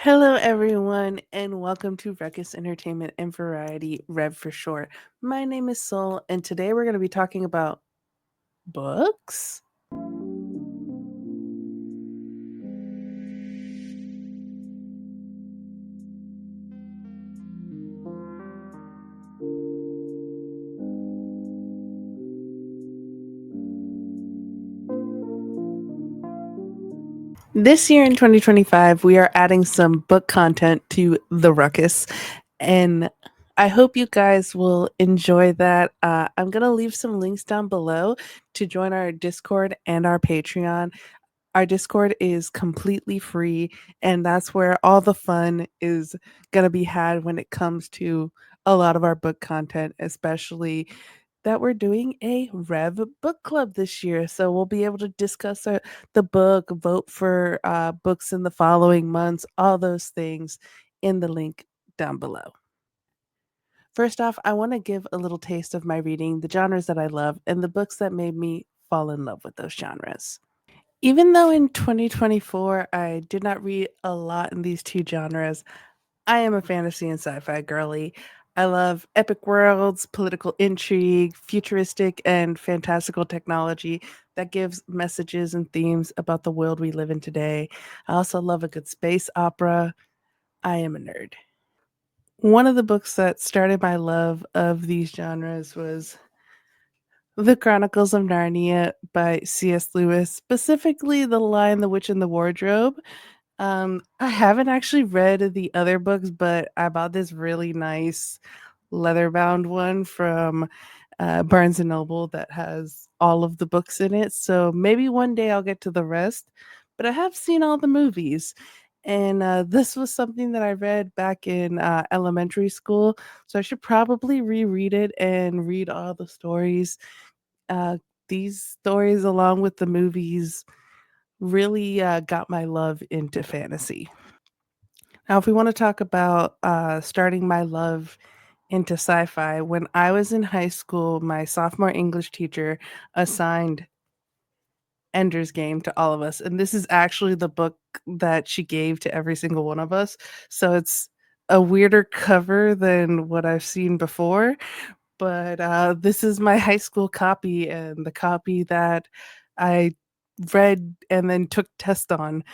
Hello, everyone, and welcome to Ruckus Entertainment and Variety, REV for short. My name is Sol, and today we're going to be talking about books. This year in 2025, we are adding some book content to the Ruckus, and I hope you guys will enjoy that. I'm going to leave some links down below to join our Discord and our Patreon. Our Discord is completely free, and that's where all the fun is going to be had when it comes to a lot of our book content, especially that we're doing a Rev book club this year. So we'll be able to discuss the book, vote for books in the following months, all those things in the link down below. First off, I want to give a little taste of my reading, the genres that I love, and the books that made me fall in love with those genres. Even though in 2024 I did not read a lot in these two genres, I am a fantasy and sci fi girly. I love epic worlds, political intrigue, futuristic and fantastical technology that gives messages and themes about the world we live in today. I also love a good space opera. I am a nerd. One of the books that started my love of these genres was The Chronicles of Narnia by C.S. Lewis, specifically The Lion, the Witch, and the Wardrobe. I haven't actually read the other books, but I bought this really nice leather-bound one from Barnes and Noble that has all of the books in it. So maybe one day I'll get to the rest. But I have seen all the movies, and this was something that I read back in elementary school. So I should probably reread it and read all the stories. Uh, these stories, along with the movies, really got my love into fantasy. Now, if we want to talk about starting my love into sci fi, when I was in high school, my sophomore English teacher assigned Ender's Game to all of us. And this is actually the book that she gave to every single one of us. So it's a weirder cover than what I've seen before. But this is my high school copy and the copy that I read and then took test on.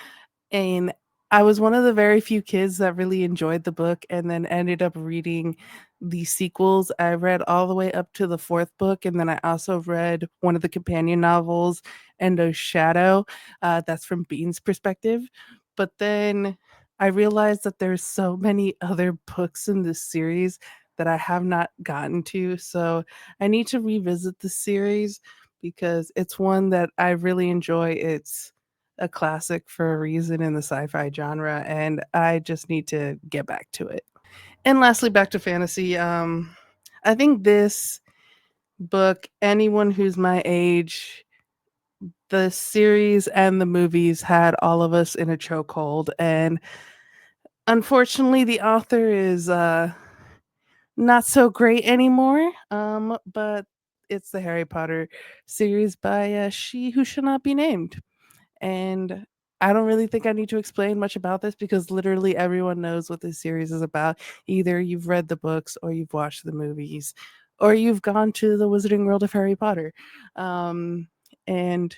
And I was one of the very few kids that really enjoyed the book and then ended up reading the sequels. I read all the way up to the fourth book, and then I also read one of the companion novels, Endo's Shadow. That's from Bean's perspective. But then I realized that there's so many other books in this series that I have not gotten to. So I need to revisit the series because it's one that I really enjoy. It's a classic for a reason in the sci-fi genre, and I just need to get back to it. And lastly, back to fantasy. I think this book, anyone who's my age, the series and the movies had all of us in a chokehold, and unfortunately, the author is not so great anymore. But it's the Harry Potter series by She Who Should Not Be Named. And I don't really think I need to explain much about this because literally everyone knows what this series is about. Either you've read the books or you've watched the movies or you've gone to the Wizarding World of Harry Potter. And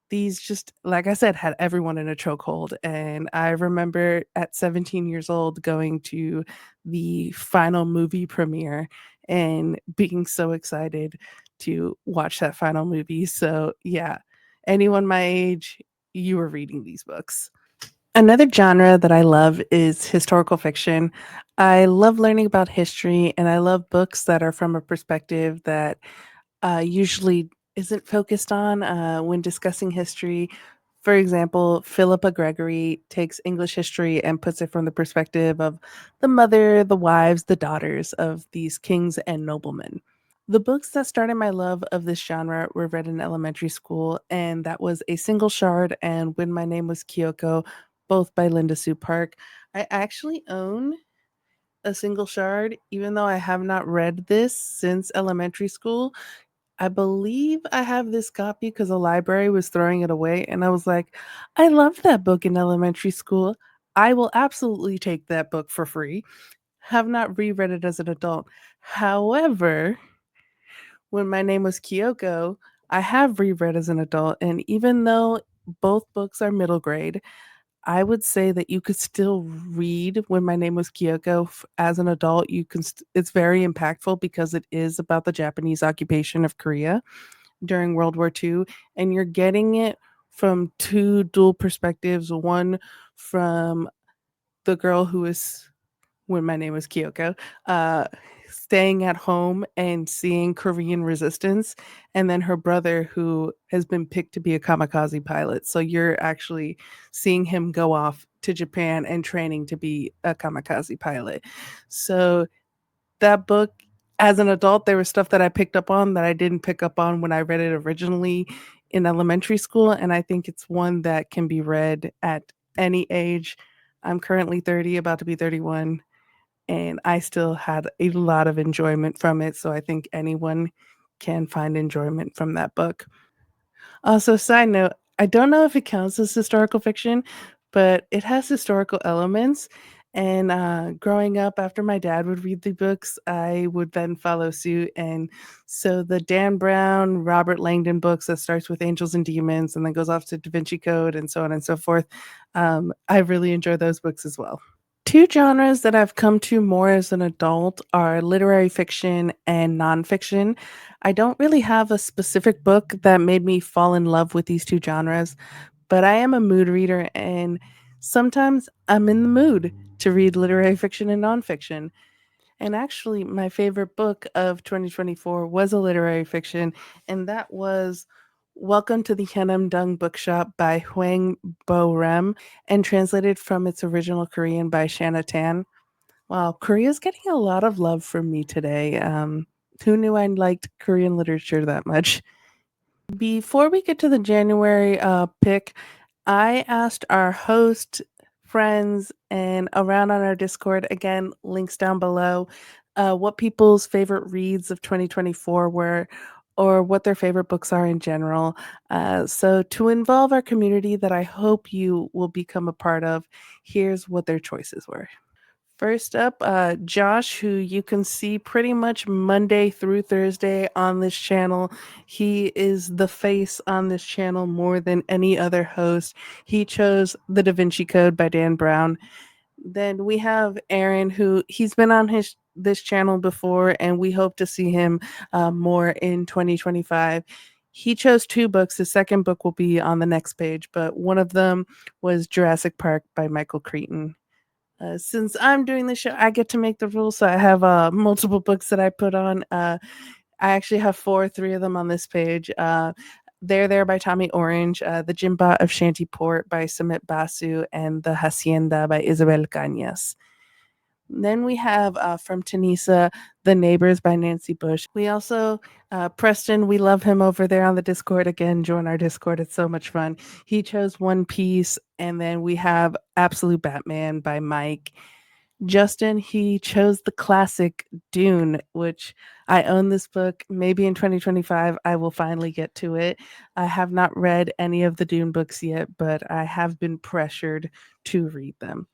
these just, like I said, had everyone in a chokehold. And I remember at 17 years old going to the final movie premiere and being so excited to watch that final movie. So, yeah, anyone my age, you were reading these books. Another genre that I love is historical fiction. I love learning about history and I love books that are from a perspective that usually isn't focused on when discussing history. For example, Philippa Gregory takes English history and puts it from the perspective of the mother, the wives, the daughters of these kings and noblemen. The books that started my love of this genre were read in elementary school, and that was A Single Shard and When My Name Was Kyoko, both by Linda Sue Park. I actually own A Single Shard, even though I have not read this since elementary school. I believe I have this copy because a library was throwing it away, and I was like, I loved that book in elementary school. I will absolutely take that book for free. Have not reread it as an adult. However, when My Name Was Kyoko, I have reread as an adult, and even though both books are middle grade, I would say that you could still read When My Name Was Kyoko as an adult. You can. It's very impactful because it is about the Japanese occupation of Korea during World War II, and you're getting it from two dual perspectives. One from the girl who is When My Name Was Kyoko, uh, staying at home and seeing Korean resistance, and then her brother who has been picked to be a kamikaze pilot. So you're actually seeing him go off to Japan and training to be a kamikaze pilot. So that book, as an adult, there was stuff that I picked up on that I didn't pick up on when I read it originally in elementary school, and I think it's one that can be read at any age. I'm currently 30, about to be 31, and I still had a lot of enjoyment from it, so I think anyone can find enjoyment from that book. Also, side note, I don't know if it counts as historical fiction, but it has historical elements. And growing up, after my dad would read the books, I would then follow suit. And so the Dan Brown, Robert Langdon books that starts with Angels and Demons and then goes off to Da Vinci Code and so on and so forth, I really enjoy those books as well. Two genres that I've come to more as an adult are literary fiction and nonfiction. I don't really have a specific book that made me fall in love with these two genres, but I am a mood reader, and sometimes I'm in the mood to read literary fiction and nonfiction. And actually, my favorite book of 2024 was a literary fiction, and that was Welcome to the Hyeonam Dung Bookshop by Hwang Bo Rem, and translated from its original Korean by Shanna Tan. Wow, Korea's getting a lot of love from me today. Who knew I liked Korean literature that much? Before we get to the January pick, I asked our host, friends, and around on our Discord, again, links down below, what people's favorite reads of 2024 were or what their favorite books are in general. So, to involve our community that I hope you will become a part of, here's what their choices were. First up, Josh, who you can see pretty much Monday through Thursday on this channel. He is the face on this channel more than any other host. He chose The Da Vinci Code by Dan Brown. Then we have Aaron, who he's been on his this channel before, and we hope to see him more in 2025. He chose two books. The second book will be on the next page, but one of them was Jurassic Park by Michael Crichton. Since I'm doing the show, I get to make the rules. So I have multiple books that I put on. I actually have four, three of them on this page. They're There by Tommy Orange, The Jimbot of Shantyport by Sumit Basu, and The Hacienda by Isabel Cañas. Then we have from Tanisa, The Neighbors by Nancy Bush. We also, Preston, we love him over there on the Discord. Again, join our Discord. It's so much fun. He chose One Piece. And then we have Absolute Batman by Mike. Justin, he chose the classic Dune, which I own this book. Maybe in 2025, I will finally get to it. I have not read any of the Dune books yet, but I have been pressured to read them.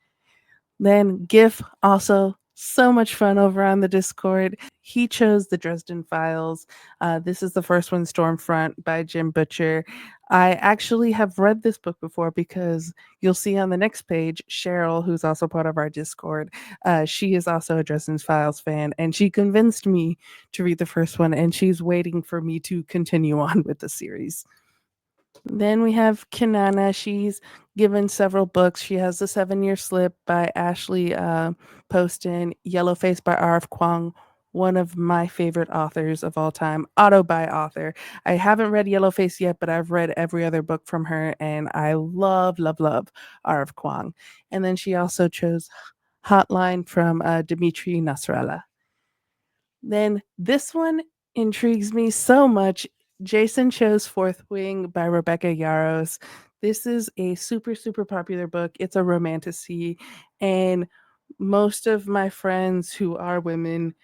Then GIF, also so much fun over on the Discord. He chose the Dresden Files. This is the first one, Stormfront by Jim Butcher. I actually have read this book before because you'll see on the next page, Cheryl, who's also part of our Discord, she is also a Dresden Files fan, and she convinced me to read the first one, and she's waiting for me to continue on with the series. Then we have Kanana. She's given several books. She has The 7 Year Slip by Ashley Poston, Yellowface by R.F. Kwong, one of my favorite authors of all time, auto by author. I haven't read Yellowface yet, but I've read every other book from her, and I love, love, love R.F. Kwong. And then she also chose Hotline from Dmitry Nasrallah. Then this one intrigues me so much. Jason chose Fourth Wing by Rebecca Yarros. This is a super, super popular book. It's a romantasy, and most of my friends who are women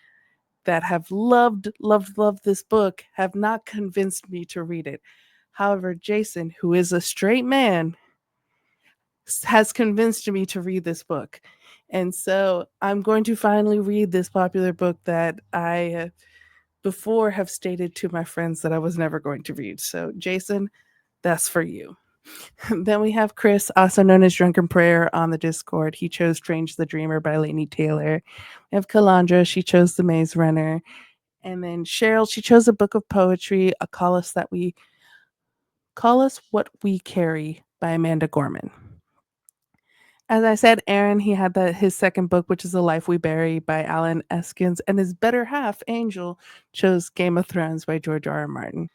that have loved, loved, loved this book have not convinced me to read it. However, Jason, who is a straight man, has convinced me to read this book. And so I'm going to finally read this popular book that I before have stated to my friends that I was never going to read. So, Jason, that's for you. Then we have Chris, also known as Drunken Prayer, on the Discord. He chose Strange the Dreamer by Lainey Taylor. We have Kalandra. She chose The Maze Runner. And then Cheryl, she chose a book of poetry, A Call Us What We Carry by Amanda Gorman. As I said, Aaron, he had his second book, which is The Life We Bury by Alan Eskins, and his better half, Angel, chose Game of Thrones by George R. R. Martin.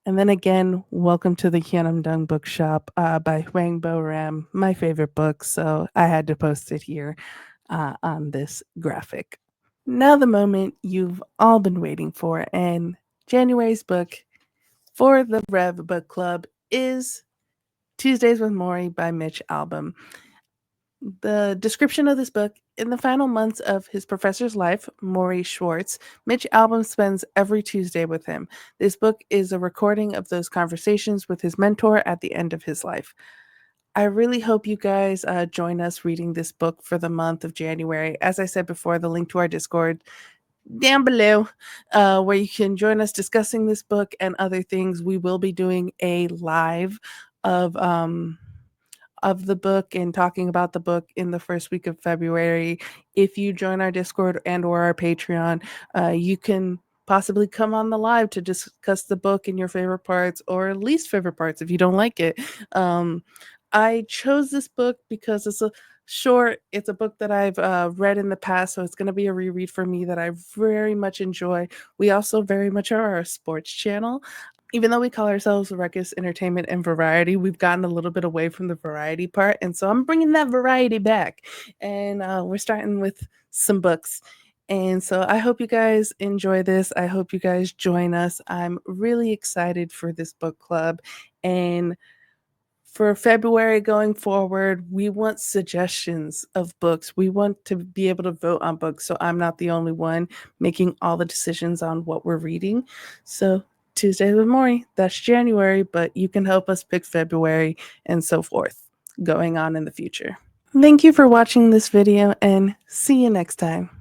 And then again, welcome to the Hyeonam Dung Bookshop by Hwang Bo Ram, my favorite book, so I had to post it here on this graphic. Now the moment you've all been waiting for, and January's book for the REV Book Club is Tuesdays with Maury by Mitch Albom. The description of this book: in the final months of his professor's life, Maury Schwartz, Mitch Albom spends every Tuesday with him. This book is a recording of those conversations with his mentor at the end of his life. I really hope you guys join us reading this book for the month of January. As I said before, the link to our Discord down below, where you can join us discussing this book and other things. We will be doing a live of the book and talking about the book in the first week of February. If you join our Discord and or our Patreon, you can possibly come on the live to discuss the book and your favorite parts or least favorite parts if you don't like it. I chose this book because it's it's a book that I've read in the past, so it's going to be a reread for me that I very much enjoy. We also very much are a sports channel. Even though we call ourselves Ruckus Entertainment and Variety, we've gotten a little bit away from the variety part. And so I'm bringing that variety back. And we're starting with some books. And so I hope you guys enjoy this. I hope you guys join us. I'm really excited for this book club. And for February going forward, we want suggestions of books. We want to be able to vote on books. So I'm not the only one making all the decisions on what we're reading. So Tuesdays with Maury, that's January, but you can help us pick February and so forth going on in the future. Thank you for watching this video and see you next time.